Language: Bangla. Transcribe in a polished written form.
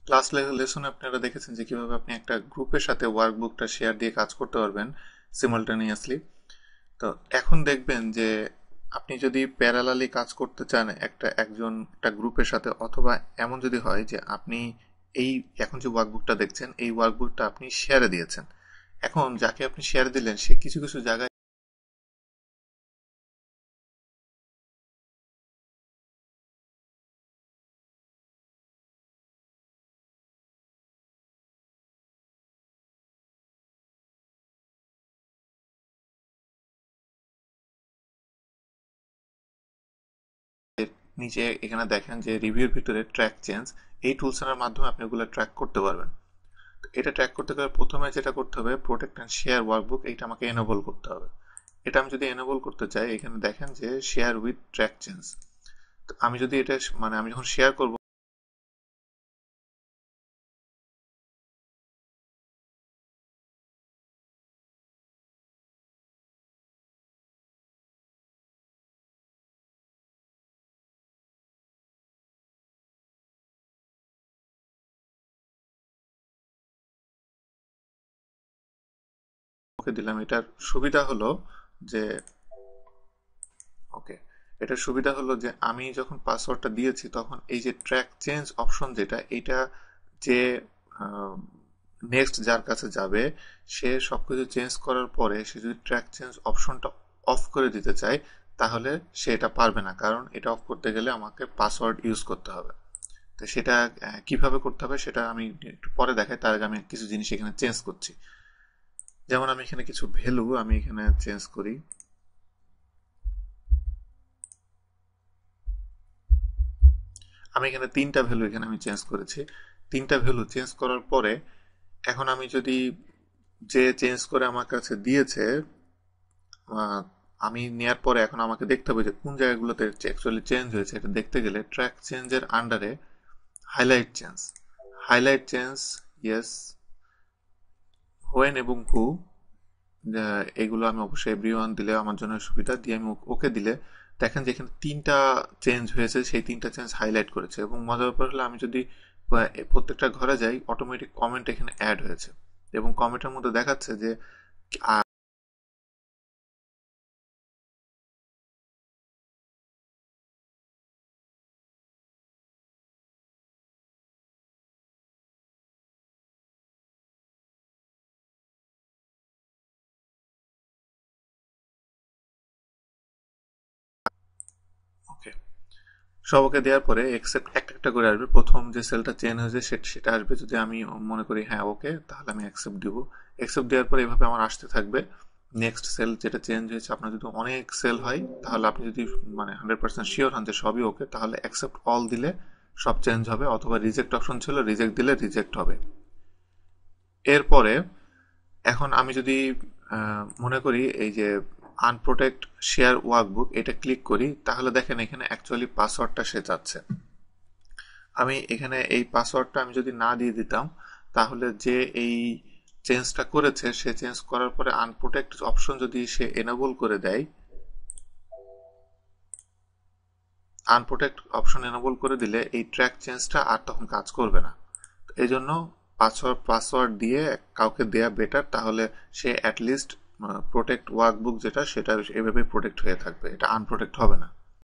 ক্লাস লেসনে আপনারা দেখেছেন যে কিভাবে আপনি একটা গ্রুপের সাথে ওয়ার্কবুকটা শেয়ার দিয়ে কাজ করতে পারবেন সিমালটেনিয়াসলি। তো এখন দেখবেন যে আপনি যদি প্যারালালি কাজ করতে চান একটা গ্রুপের সাথে, অথবা এমন যদি হয় যে আপনি এই এখন যে ওয়ার্কবুকটা দেখছেন এই ওয়ার্কবুকটা আপনি শেয়ারে দিয়েছেন, এখন যাকে আপনি শেয়ার দিলেন সে কিছু কিছু জায়গায় নিচে এখানে দেখেন যে রিভিউর ভিতরে ট্র্যাক চেঞ্জ, এই টুলসের মাধ্যমে আপনি ওগুলো ট্র্যাক করতে পারবেন। তো এটা ট্র্যাক করতে গেলে প্রথমে যেটা করতে হবে, প্রোটেক্ট অ্যান্ড শেয়ার ওয়ার্কবুক, এটা আমাকে এনেবল করতে হবে। এটা আমি যদি এনেবল করতে চাই, এখানে দেখেন যে শেয়ার উইথ ট্র্যাক চেঞ্জ। তো আমি যদি এটা আমি যখন শেয়ার করব, ওকে দিলাম। এটার সুবিধা হলো যে ওকে এটার সুবিধা হলো যে আমি যখন পাসওয়ার্ডটা দিয়েছি তখন এই যে ট্র্যাক চেঞ্জ অপশন যেটা, এটা যে নেক্সট যার কাছে যাবে সে সবকিছু চেঞ্জ করার পরে সে যদি ট্র্যাক চেঞ্জ অপশনটা অফ করে দিতে চায় তাহলে সে এটা পারবে না, কারণ এটা অফ করতে গেলে আমাকে পাসওয়ার্ড ইউজ করতে হবে। তো সেটা কিভাবে করতে হবে সেটা আমি একটু পরে দেখাই, তার আগে আমি কিছু জিনিস এখানে চেঞ্জ করছি। যেমন আমি এখানে কিছু ভ্যালু আমি এখানে চেঞ্জ করি। আমি এখানে তিনটা ভ্যালু এখানে আমি চেঞ্জ করেছি। তিনটা ভ্যালু চেঞ্জ করার পরে এখন আমি যদি যে চেঞ্জ করে আমার কাছে দিয়েছে, আহ, আমি নেয়ার পরে এখন আমাকে দেখতে হবে যে কোন জায়গাগুলোতে অ্যাকচুয়ালি চেঞ্জ হয়েছে। এটা দেখতে গেলে ট্র্যাক চেঞ্জের আন্ডারে highlight change, highlight change, yes, when এবং হু, এগুলো আমি অবশ্যই এভরিওয়ান দিলে আমার জন্য সুবিধা, দিয়ে আমি ওকে দিলে দেখেন যে এখানে তিনটা চেঞ্জ হয়েছে, সেই তিনটা চেঞ্জ হাইলাইট করেছে। এবং মজার ব্যাপার হলো আমি যদি প্রত্যেকটা ঘরে যাই, অটোমেটিক কমেন্ট এখানে অ্যাড হয়েছে এবং কমেন্টের মধ্যে দেখাচ্ছে যে ওকে সবকে দেওয়ার পরে এক্সেপ্ট একটা একটা করে আসবে। প্রথম যে সেলটা চেঞ্জ হয়েছে সেটা আসবে। যদি আমি মনে করি হ্যাঁ ওকে, তাহলে আমি অ্যাকসেপ্ট দিব। অ্যাকসেপ্ট দেওয়ার পরে এভাবে আমার আসতে থাকবে নেক্সট সেল যেটা চেঞ্জ হয়েছে। আপনার যদি অনেক সেল হয় তাহলে আপনি যদি 100% শিওর হন যে সবই ওকে, তাহলে অ্যাকসেপ্ট অল দিলে সব চেঞ্জ হবে, অথবা রিজেক্ট অপশন ছিল, রিজেক্ট দিলে রিজেক্ট হবে। এরপরে এখন আমি যদি মনে করি এই যে আনপ্রোটেক্ট শেয়ার ওয়ার্কবুক, এটা ক্লিক করি, তাহলে দেখেন এখানে অ্যাকচুয়ালি পাসওয়ার্ডটা সে চাচ্ছে। আমি এখানে এই পাসওয়ার্ডটা আমি যদি না দিয়ে দিতাম, তাহলে যে এই চেঞ্জটা করেছে সে চেঞ্জ করার পরে আনপ্রোটেক্ট অপশন যদি সে এনেবল করে দেয়, আনপ্রোটেক্ট অপশন এনেবল করে দিলে এই ট্র্যাক চেঞ্জটা আর তখন কাজ করবে না। এই জন্য পাসওয়ার্ড দিয়ে কাউকে দেয়া বেটার, তাহলে সে অ্যাটলিস্ট প্রোটেক্ট ওয়ার্কবুক যেটা সেটা এভাবে প্রোটেক্ট হয়ে থাকবে, এটা আনপ্রোটেক্ট হবে না।